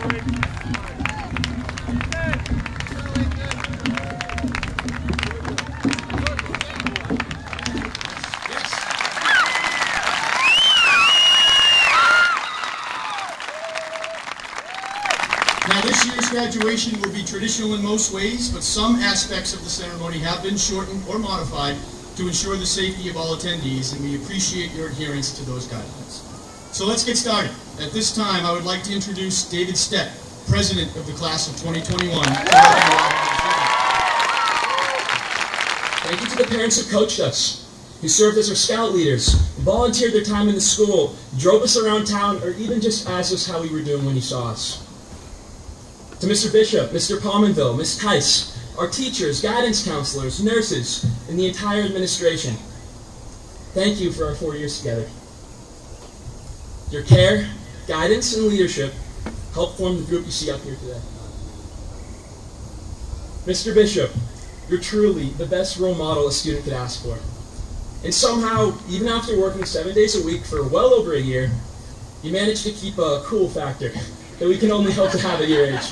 Now, this year's graduation will be traditional in most ways, but some aspects of the ceremony have been shortened or modified to ensure the safety of all attendees, and we appreciate your adherence to those guidelines. So let's get started. At this time, I would like to introduce David Stett, President of the Class of 2021. Thank you to the parents who coached us, who served as our scout leaders, volunteered their time in the school, drove us around town, or even just asked us how we were doing when you saw us. To Mr. Bishop, Mr. Palmanville, Ms. Tice, our teachers, guidance counselors, nurses, and the entire administration. Thank you for our 4 years together. Your care, guidance, and leadership helped form the group you see up here today. Mr. Bishop, you're truly the best role model a student could ask for. And somehow, even after working 7 days a week for well over a year, you managed to keep a cool factor that we can only hope to have at your age.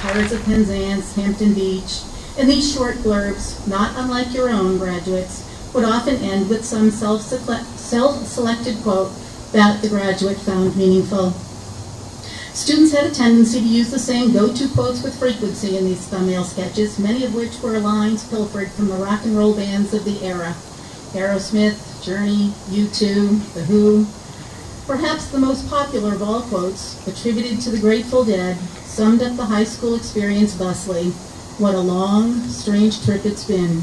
Pirates of Penzance, Hampton Beach, and these short blurbs, not unlike your own graduates, would often end with some self-selected quote that the graduate found meaningful. Students had a tendency to use the same go-to quotes with frequency in these thumbnail sketches, many of which were lines pilfered from the rock and roll bands of the era. Aerosmith, Journey, U2, The Who. Perhaps the most popular of all quotes, attributed to the Grateful Dead, summed up the high school experience thusly: "What a long, strange trip it's been."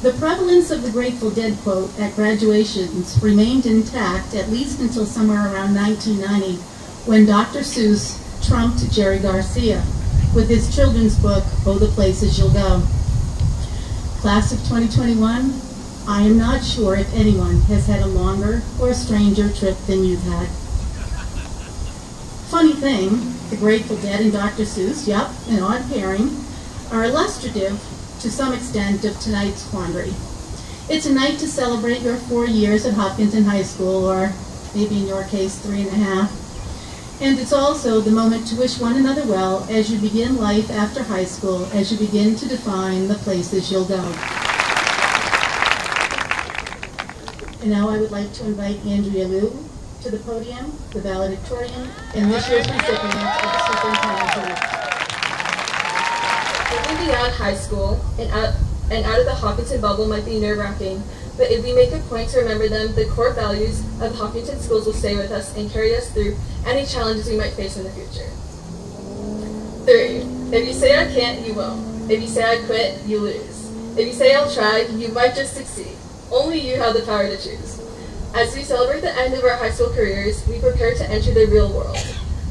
The prevalence of the Grateful Dead quote at graduations remained intact at least until somewhere around 1990, when Dr. Seuss trumped Jerry Garcia with his children's book, Oh, the Places You'll Go. Class of 2021, I am not sure if anyone has had a longer or stranger trip than you've had. Funny thing, the Grateful Dead and Dr. Seuss, yep, an odd pairing, are illustrative to some extent of tonight's quandary. It's a night to celebrate your 4 years at Hopkinton High School, or maybe in your case 3.5. And it's also the moment to wish one another well as you begin life after high school, as you begin to define the places you'll go. And now I would like to invite Andrea Liu to the podium, the valedictorian, and this year's recipient of the Superintendent's Award. Moving beyond high school and out of the Hopkinton bubble might be nerve-wracking, but if we make a point to remember them, the core values of Hopkinton schools will stay with us and carry us through any challenges we might face in the future. 3. If you say I can't, you won't. If you say I quit, you lose. If you say I'll try, you might just succeed. Only you have the power to choose. As we celebrate the end of our high school careers, we prepare to enter the real world.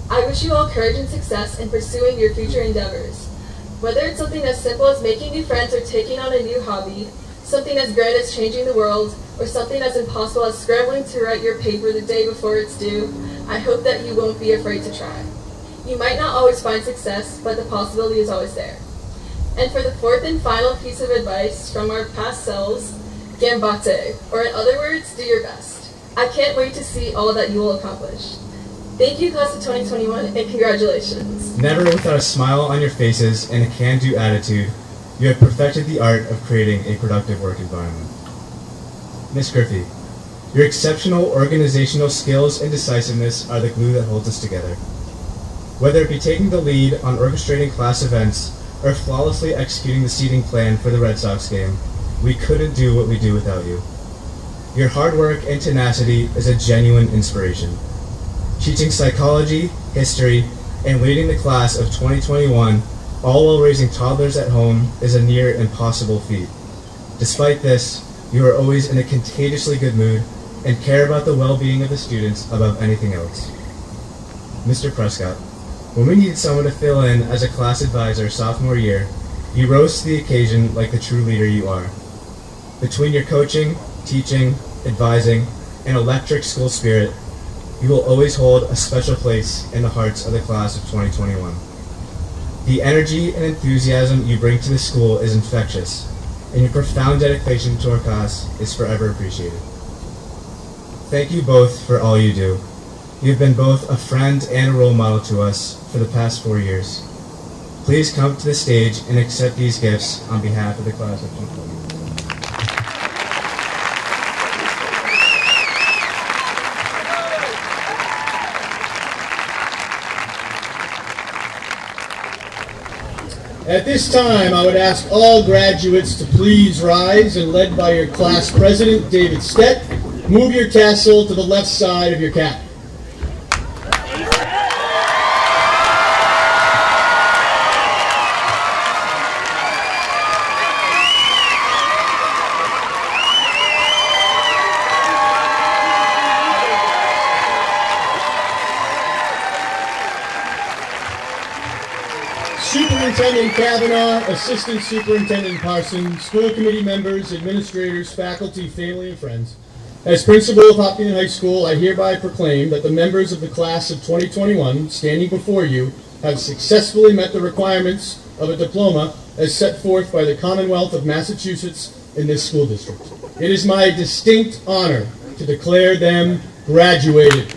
I wish you all courage and success in pursuing your future endeavors. Whether it's something as simple as making new friends or taking on a new hobby, something as grand as changing the world, or something as impossible as scrambling to write your paper the day before it's due, I hope that you won't be afraid to try. You might not always find success, but the possibility is always there. And for the 4th and final piece of advice from our past selves, gambate, or in other words, do your best. I can't wait to see all that you will accomplish. Thank you, Class of 2021, and congratulations. Never without a smile on your faces and a can-do attitude, you have perfected the art of creating a productive work environment. Ms. Griffey, your exceptional organizational skills and decisiveness are the glue that holds us together. Whether it be taking the lead on orchestrating class events or flawlessly executing the seating plan for the Red Sox game, we couldn't do what we do without you. Your hard work and tenacity is a genuine inspiration. Teaching psychology, history, and leading the class of 2021, all while raising toddlers at home, is a near impossible feat. Despite this, you are always in a contagiously good mood and care about the well-being of the students above anything else. Mr. Prescott, when we needed someone to fill in as a class advisor sophomore year, you rose to the occasion like the true leader you are. Between your coaching, teaching, advising, and electric school spirit, you will always hold a special place in the hearts of the class of 2021. The energy and enthusiasm you bring to the school is infectious, and your profound dedication to our cause is forever appreciated. Thank you both for all you do. You've been both a friend and a role model to us for the past 4 years. Please come to the stage and accept these gifts on behalf of the class of 2020. At this time, I would ask all graduates to please rise and, led by your class president, David Stett, move your tassel to the left side of your cap. Superintendent Kavanaugh, Assistant Superintendent Parson, school committee members, administrators, faculty, family, and friends. As principal of Hopkinton High School, I hereby proclaim that the members of the class of 2021 standing before you have successfully met the requirements of a diploma as set forth by the Commonwealth of Massachusetts in this school district. It is my distinct honor to declare them graduated.